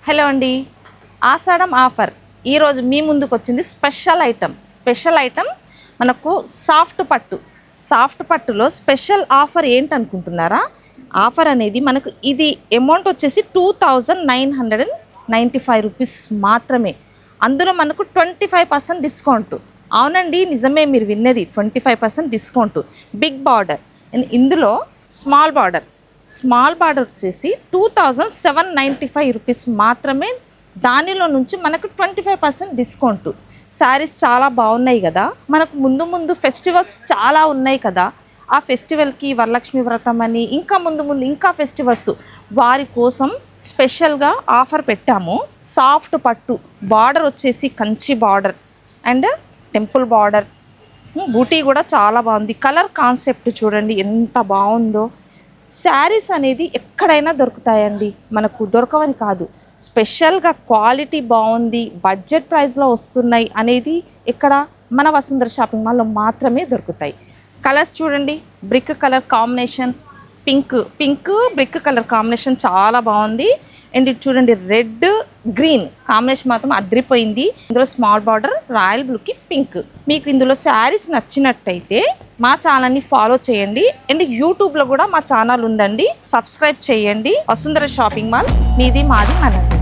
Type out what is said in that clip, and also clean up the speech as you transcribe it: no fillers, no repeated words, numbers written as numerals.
Hello అండి, ఆషాఢం offer ఈరోజు మీ ముందుకు వచ్చింది. స్పెషల్ ఐటమ్ మనకు సాఫ్ట్ పట్టులో స్పెషల్ ఆఫర్ ఏంటనుకుంటున్నారా? ఆఫర్ అనేది మనకు ఇది అమౌంట్ వచ్చేసి 2995 రూపీస్ మాత్రమే. అందులో మనకు 25% డిస్కౌంట్. అవునండి, నిజమే, మీరు విన్నది 25% డిస్కౌంట్. బిగ్ బార్డర్, ఇందులో స్మాల్ బార్డర్ వచ్చేసి 2795 రూపీస్ మాత్రమే. దానిలో నుంచి మనకు 25% డిస్కౌంట్. శారీస్ చాలా బాగున్నాయి కదా, మనకు ముందు ఫెస్టివల్స్ చాలా ఉన్నాయి కదా. ఆ ఫెస్టివల్కి వరలక్ష్మి వ్రతం అని ఇంకా ముందు ఇంకా ఫెస్టివల్స్, వారి కోసం స్పెషల్గా ఆఫర్ పెట్టాము. సాఫ్ట్ పట్టు బార్డర్ వచ్చేసి Kanchi border and temple border, బూటీ కూడా చాలా బాగుంది. కలర్ కాన్సెప్ట్ చూడండి ఎంత బాగుందో. శారీస్ అనేది ఎక్కడైనా దొరుకుతాయండి, మనకు దొరకవని కాదు. స్పెషల్గా క్వాలిటీ బాగుంది, బడ్జెట్ ప్రైస్లో వస్తున్నాయి అనేది ఇక్కడ మన వసుంధర షాపింగ్ మాల్లో మాత్రమే దొరుకుతాయి. కలర్స్ చూడండి, brick colour combination, pink brick colour combination చాలా బాగుంది. అండ్ ఇది చూడండి, రెడ్ గ్రీన్ కాంబినేషన్ మాత్రం అదిరిపోయింది. ఇందులో స్మాల్ బార్డర్, రాయల్ బ్లూకి పింక్. మీకు ఇందులో శారీస్ నచ్చినట్టయితే మా ఛానల్ని ఫాలో చేయండి. అండ్ యూట్యూబ్లో కూడా మా ఛానల్ ఉందండి, సబ్స్క్రైబ్ చేయండి. వసుంధర షాపింగ్ మాల్, మీది మాది మనది.